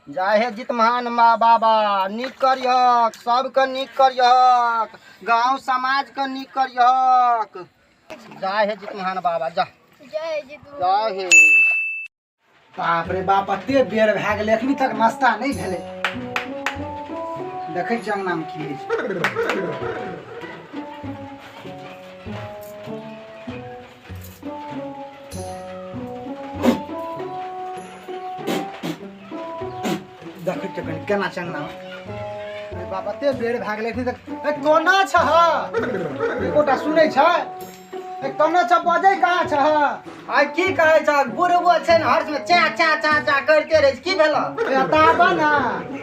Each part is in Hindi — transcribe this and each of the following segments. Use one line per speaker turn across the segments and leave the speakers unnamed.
जाहे जितमान माँ बाबा नीक करियक, सबके नीक करियक, गांव समाज के नीक करियक। जाहे जितमान बाबा जा जाहे।
बाप रे बाप, एते बेर भए गेलै एखनी तक नाश्ता नहीं भेलै। देखै छी अंगना में की होइ छै। देखै छी कनि केना छै अंगना में। अरे बाप, एते बेर भए गेलै एखनी तक। ए कोना छह? एकोटा सुनै छै? ए कोना छ? बजै कहाँ छह?
आई की कहै छ, बुढ़बो छै न हर्ष में चा चा चा चा करते रहे। की भेल?
ए ताबा ना,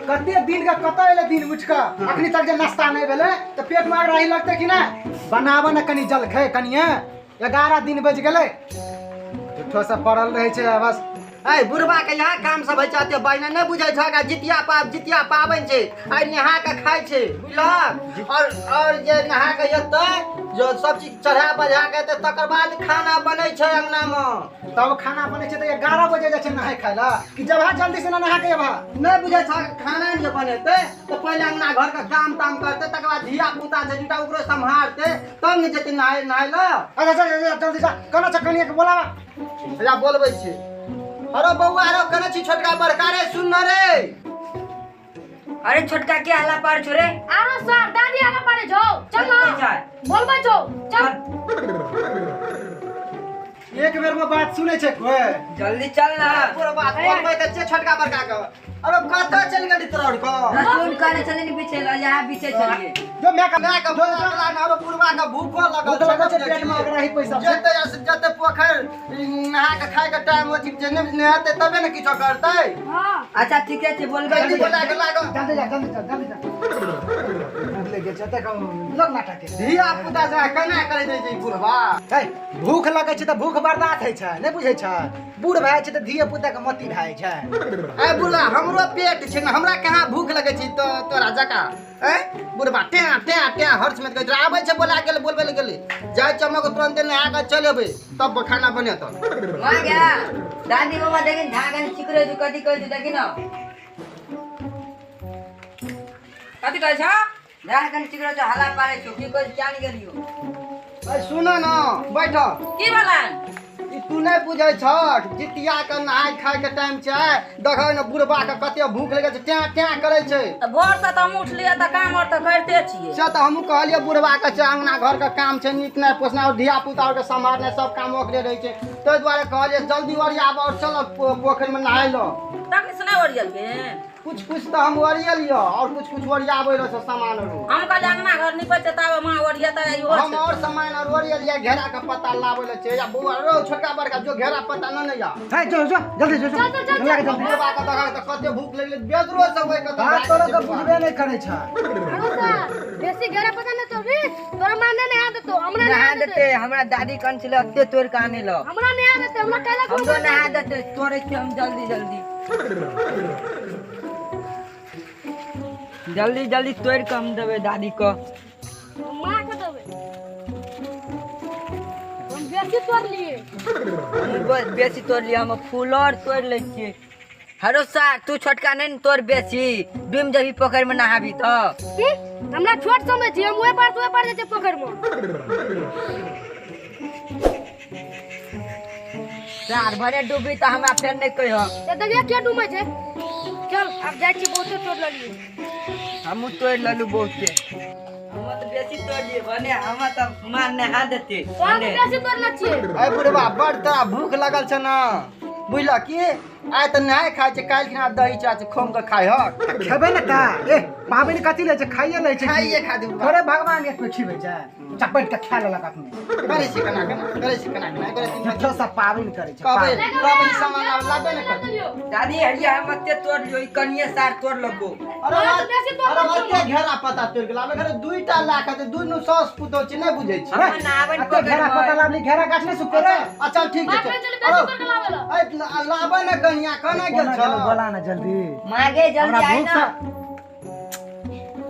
कते दिन के कत एले दिन उठ के अखनी तक जे नाश्ता नहीं भेलै त पेट में रही लगतै कि नहीं? बनाबऽ न कनी जलखै कनिए। 11 दिन बज गेलै, झूठो से पड़ल रहै छै बस।
ऐ बुढ़बा के यहाँ काम सब होइ छै, बहिना नहीं बुझै छ? जितिया पाबनि छै, आई नहा के खाइ छै बुझलक। और जे नहा के एतै जो सब चीज चढ़ा बजा के एतै, तकर बाद खाना बनै छै अंगना में।
तब खाना बनै छै त 11 बजे जाइ छै नहाय खाय ला कि जब जल्दी से नहा के एबा?
नहीं बुझे छ? खाना जे बनेते तो पहले अंगना घर का काम ताम करते, तकर बाद धिया पुता छै दूटा ओकरो संभालते, तब न जेते नहाय ला।
अच्छा जल्दी जा, कोना छ कनिए के बोलावा?
या बोलबै छी। अरे बउआ, अरे कने छी छोटका बड़का रे, सुन न रे।
अरे छोटका के हल्ला पार छोरे।
आरो सर दादी हल्ला पारे जाओ, चल ना बोलबा जाओ चल।
एक बेर में बात सुनै छै कोई?
जल्दी चल ना।
पूरा बात बोलबै त जे छोटका बड़का के। अरे कत चल गेली तोर को?
रसूल काले चले नहीं पीछे ला, यहाँ पीछे चलिए।
जो मैं का
बोला ना, अरे पूर्वा का भूखो लगल
छै पेट में अगर रही पैसा से।
जते पोखर नहा के खाए के टाइम होती जे नहीं नहाते तबे न किछो करतै।
हां
अच्छा ठीक है, बोलबे
जल्दी बोला के लागो।
जल्दी जा। ले गेल छै त लोग नाटक के।
धिया पुता से केना करे दै छै बुढ़वा?
है भूख लगै छै त भूख बर्दाश्त होइ छै, नहीं बुझै छै? बूढ़ भए छै त धिया पुता के मती भए छै।
ए बुढ़वा, हमरो पेट छै न, हमरा कहाँ भूख लगे छै तो तोरा जका? ए बुढ़वा टें टें टें हर्ष में कहै आबै छै, बोला गेल बोलबे ले गेली। जाय चमक तुरंत नहा के चल एबै, तब खाना बने तो।
वहां गया दादी बाबा देखिन धागन चिकरे जो कथि कह दू देखिन। कथि कह छ? धागन चिकरे जो हल्ला पारे छो की कह जान गेलियो।
ए सुन न, बैठ।
की बोला?
ई तू नहीं बुझै छ? जितिया के नहाय खाय के टाइम छै, देखै न बुढ़वा के कते भूख लगे छै, टें टें करे छै।
त भोर से त हम उठलिए त काम और त करते छिए।
से त हमहू कहलिए बुढ़वा के छै अंगना घर के काम छै, नीक नहीं पोसना और धिया पुता के संभालने सब काम ओकरे रहे छै। तै दुआरे कहलिए जल्दी ओरियाब और चल पोखर में नहाय लो।
तक से नहीं ओरियल के
कुछ तो हम ओरियलियो और कुछ ओरियाबै रह सामान रो।
हम कहले अंगना घर निपट जतावे मां ओरियता इहो
हम और सामान और ओरियलिया, घेरा के पत्ता लाबै ले छै या बुआ रो छोटका बड़का जो घेरा पत्ता न या।
है जो जल्दी जो
बुढ़वा के देखा त कते भूख लगले, बेदरो सब होय के
बात तोरा के बुझबे नहीं करे छै।
आरो सर बेसी घेरा पता न तो रे, तोरा माने नहीं आदत तो हमरा
नहा
नहीं
देते। हमरा दादी कन छले अत्ते तोड़ के आने लो।
हमरा नहीं आदत, हमरा कहला को
हमरो नहा देते तोड़े के हम जल्दी जल्दी तोड़ के हम देवे दादी को।
मां के देबे हम बेसी तोड़ लिए।
बेसी तोड़ लिया, हम फूल और तोड़ ले छिए। हरो सार तू छोटका नहीं तोड़ बेसी डूम जबी पोखर में नहाबी तो।
हमरा छोट समझ छी, हम ओए पर जे पोखर में।
सार भरे डूबी तो हमरा फेर नहीं कहियो।
ए दलिया के डूमै छै? चल अब जाय छी, बहुते तोड़ ललिए।
हम तोड़ ललू बहुते। हम तो बेसी तोड़ लिए बने, हम तो मार नहा देते।
हम बेसी तोड़ ल छिए।
ए बुढ़वा बड़ तोरा भूख लगल छ न, बुझल की? आइ त नहाय खाय छै, काल्हि खना दही चाच खोम के खाय हक।
खेबे न ता ए पाबनि कथि ले छै? खाइए ले छै।
खाइए खातिर
थोड़े भगवान एक पे खिबै छै, चपट के खा लेलक अपने।
करे छी केना करे छी
झूठो सब पाबनि करे छै।
कबे सामान लाबे न कर।
दादी हरिया हम अत्ते तोड़ लियो, ई कनिए सार तोड़ लगो।
अरे अरे घेरा पत्ता तोड़ के लाबे, घरे दुईटा लाख है, दुनू सॉस पुतो छै, नहीं बुझै छी?
हम नहावन
अते घेरा पता लाबली, घेरा गाछ नहीं सुखे रे।
अच्छा ठीक है, अरे लाबे न कहिया कना गेल छ?
बोला ना जल्दी।
मागे जल्दी
हमरा
आई
भूख
ना।
से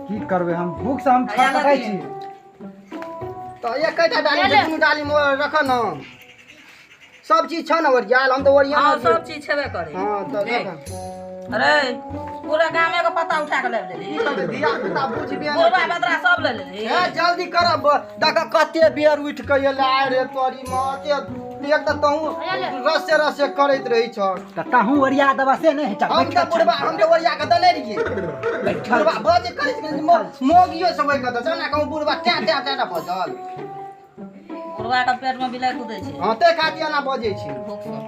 की करबे हम? भूख से हम छटकै छी।
तो एकटा डाली दुनू डाली में रख न, सब चीज छ न ओरियाल। हम तो ओरिया
हां सब चीज छेबे करे।
हां तो
अरे पूरा गामे के पता उठा के ले लेली
धिया पुता बुझबे
बुढ़वा बेदरा सब ले लेली
ए जल्दी करब देख कते बेर उठ के एला रे तोरी माते एक त तहू रसे रसे करैत रही छ
त ताहू ओरिया दबा से नहीं चल
हम त बुढ़वा हम त ओरिया के दले रहिए बुढ़वा बजे करैत मोगियो सब के त जाना कहूं बुढ़वा टा टा टा बजल
बुढ़वा के पेट में बिलाई कूदै छै
हां ते खाती ना बजे छी
भूख से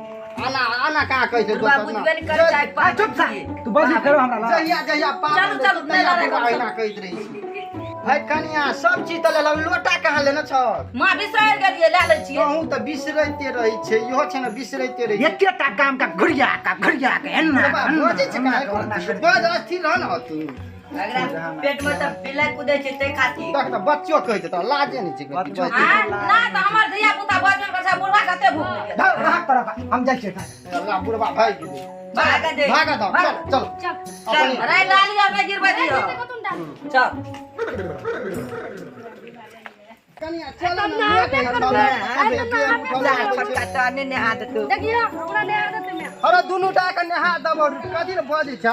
आना आना का कहै छै
बुढ़वा बुझबे नहीं करे चाहे
आ चुप सा तू बजी फेरो हमरा ला
जहिया जहिया
चलू, चलू, नहीं लड़ाई करू,
ना कहैत रही छी है कनिया सब चीज त लेलौ लोटा कहाँ लेना छ
मां बिसैर गेलिए ले ले छियै
कहूं त बिसरैते रहै छै इहो छै न बिसरैते रहै छै
एकेटा काम का घुरिया का एन्ना
बजे छै काहे करत बज अस्थिर रह न तू
अगर पेट में तब बिलाई कूदे छै ते खाती
देख त बच्चो कहै छै त लाजे नहीं छै
बच्चो
आ ना त हमर धिया पुता बजबे कर छै बुढ़वा कते भूख गेल
भाग भाग तरफ हम जाइ छियै
अल्लाह बुढ़वा भाग गेलै
भागा दे
भागा दो चल चल
चल
अरे लालिया में गिरबे दियो
देखो तुम डाल
चल
कनिया चल
तब
ना
ना पे कर
जा छोटका ताने ने हाथ तो
देखियो हमरा ले आदत में
अरे दुनु टा के नहा दब कथि न बजे छ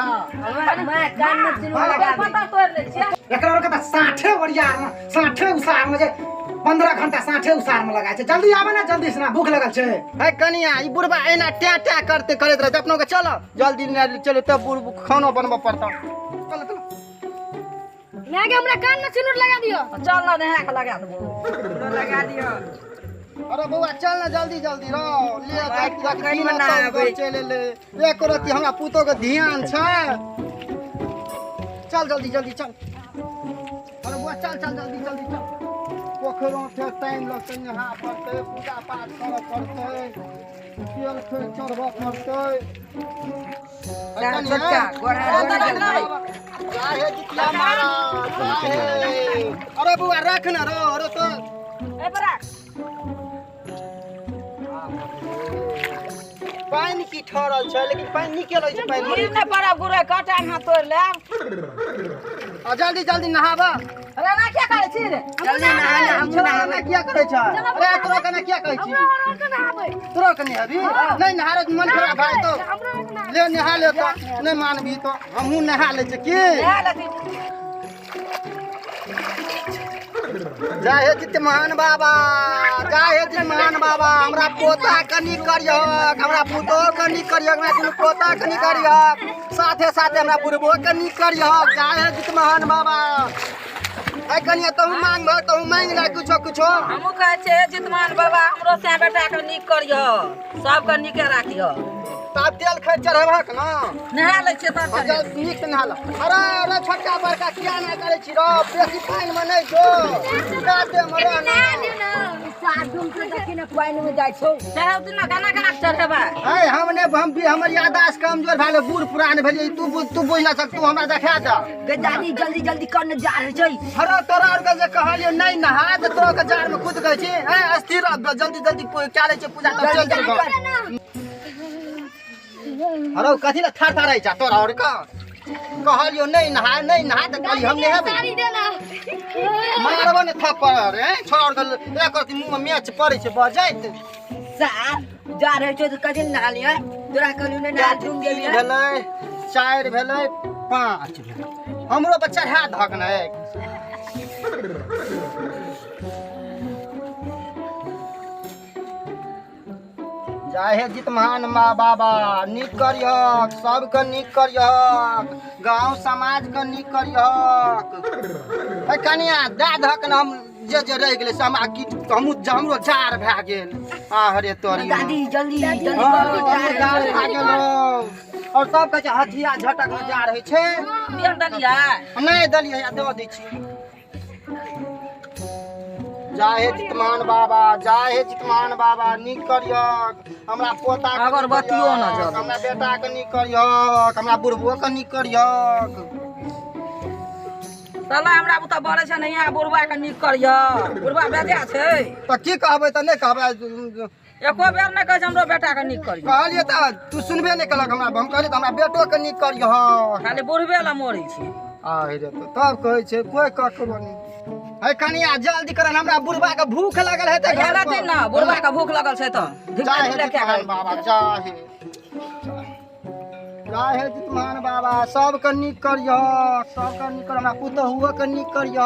मैं कान में सिनुर लगा दे
पता तोड़ ले छियै
एकरा और कता 60 ओरिया में 60 उसार में जे 15 घंटा 60 उसार में लगाय छै जल्दी आवे ना जल्दी से ना भूख लगल छै
है कनिया ई बुढ़वा एना ट्या ट्या करते करैत रहत अपनो के चलो जल्दी चलो तब खाना बनबा पड़ता चल चल
मैं आगे हमरा कान में सिनुर लगा दियो
चल ना नहा के लगा देबो
लगा दियो
अरे बउआ चल ना जल्दी जल्दी रो ले
भाई,
जा
कहीं में ना आबै।
चले ले एक रति हमरा पुतो के ध्यान छै चल जल्दी जल्दी चल अरे बउआ चल चल जल्दी जल्दी चल पोखरों के टाइम लगते नहा पड़ते पूजा पाठ करऽ पड़ते तेल फेर चढ़बऽ पड़ते
जा छोटका गोरा
जाहे जितिया महाराज जाहे अरे बउआ रख ना रो अरे तो
ए बड़ा
पानी की ठहरल छै लेकिन पानी निकलै छै पानी
गिर ने पड़ा बुढ़ा काटा ना तोड़ ले
जल्दी जल्दी नहाबा
अरे ना क्या करे छी रे
जल्दी नहा ले हम
छोरा ना क्या करे छ अरे तोरा कने क्या कहै छी
हमरा के नहाबै
तोरा कने अभी नहीं नहारे के मन खराब भाई तो
हमरा के नहा
ले नहा ले तो नहीं मानबी तो हमहू नहा ले छै की
ले ले
जय हे जितमान बाबा जय हे जितमान बाबा हमरा पोता कनी करियो हमरा पुतो कनी करियो हमरा दुनु पोता कनी करियो साथे साथे हमरा बुढ़बो कनी करियो जय हे जितमान बाबा आई कनिया तो मांग भर तो मांग ना कुछो कुछो
हमहू कहै छै जितमान बाबा हमरो से बेटा के नीक करियो सब के नीके राखियो
तब तेल खै चढ़बक ना
नहा ले छियै तब
अच्छा नीक से नहाला अरे अरे छोटका बड़का किया ना करे छी रो बेसी पानी में नहीं जो काटे मरो ना
साधुम से देखि न पानी में जाय छौ
चढ़ाउ दिन गाना गाना चढ़ेबा
है हमर याददाश्त कमजोर भाले बूढ़ पुरान भेलिए तू बुझ ना सक तू हमरा देखा द
गदानी जल्दी जल्दी करने जा रहे छै
अरे तोरा और के जे कहलियो नहीं नहा त तोरा के जार में खुद कहै छी है अस्थिर जल्दी जल्दी क्या ले छै पूजा तब चल चल अरे कथि ला थार थार जा तोरा और का कहलियो नहीं नहा त कहली हम नहाबे
साड़ी देना
मारबो ने थप्पड़ रे छोड़ के एक रति मुंह में मैच पड़ै छै बजाइत
सात जा रहे छौ तो कदिन नहा लिया तोरा कहलियो ने नहा धुम गेलिए
भेलै 4 भेलै 5 भेलै हमरो बच्चा है धक ना जय हे जितमान माँ बाबा नीक करियक सबके नीक करियक गांव समाज के नीक करियक है कनिया दा धक न हम जे रह गेलै समा की हमरो जार भए गेल आ हरे तोरी
दादी जल्दी जल्दी
जार भए गेलो और सब कहै छै हथिया झटक में जार होइ छै
बियर दलिया
नहीं दलिया या दे दै छी जय हे जितमान बाबा नीक करियक हमरा पोता के
अगरबत्तियो न जल
हमरा बेटा के नीक करियक हमरा बुढ़बो के नीक करियक
साला हमरा बुता बड़े छै नहीं बुढ़वा के नीक करियो बुढ़वा बेजा छै
त की कहबै त नहीं कहबै
एको बेर नहीं कहै छै हमरो बेटा के नीक करियो
कहलिए त तू सुनबे नहीं कलक हमरा हम कहलिए त हमरा बेटो के नीक करियक
खाली बुढ़वे ला मोरै छी
आ रे तब कहै छै कोई ककरो नहीं है कनिया जल्दी करन हमरा बुढ़वा के भूख लगल है त
घेरा दिन ना बुढ़वा के भूख लगल छै त
जय हे जितमान बाबा जय जय हे जितमान बाबा सबके नीक करिह सबके नीक कर हमरा पुतहुओ के नीक करिह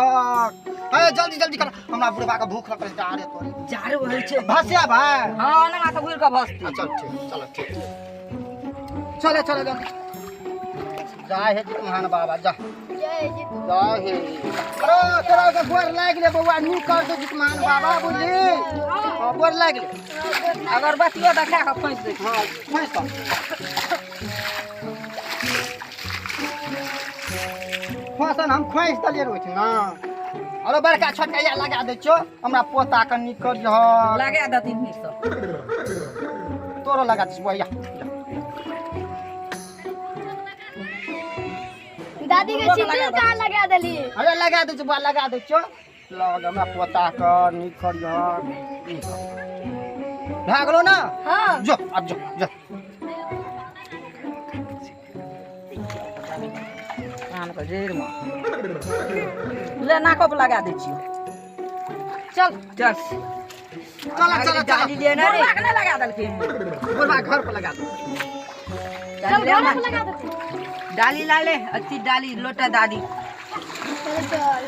हे जल्दी जल्दी कर हमरा बुढ़वा के भूख लगल जा रे तोरी
जार होइ छै
भसिया भाई
हाँ ना माथा घुर के भसती
चल ठीक चलो चलो जल्दी जय हे जितमान बाबा जा
जय जित
जय हे अरे तोरा के गोर लाग ले बौआ नीक कर दे जितमान बाबा बुझली हां गोर लाग ले
अगरबत्तियों देखा के खोस दे
हां खोस तो खोसन हम खोस दलिए रोछ ना अरे बड़का छोटका या लगा दे छो हमरा पोता के नीक करिह
लगा देती नी सब
तोरो लगा दे बुआ या
दादी के सिंदूर कहाँ लगा देली
अरे लगा दे बुआ लगा दे छो लग हमरा पोता के नीक करिह भा गेलो ना
हाँ
जो अब जो जो
कान के जेर में ले नाको पे लगा दै छियो
चल चल
चल चल
डाली लेना रे
बोलबा के नहीं लगा देलके
बुढ़वा घर पर लगा दे
चल घर पे लगा देते
डाली ला ले अच्छी डाली लोटा दादी
चल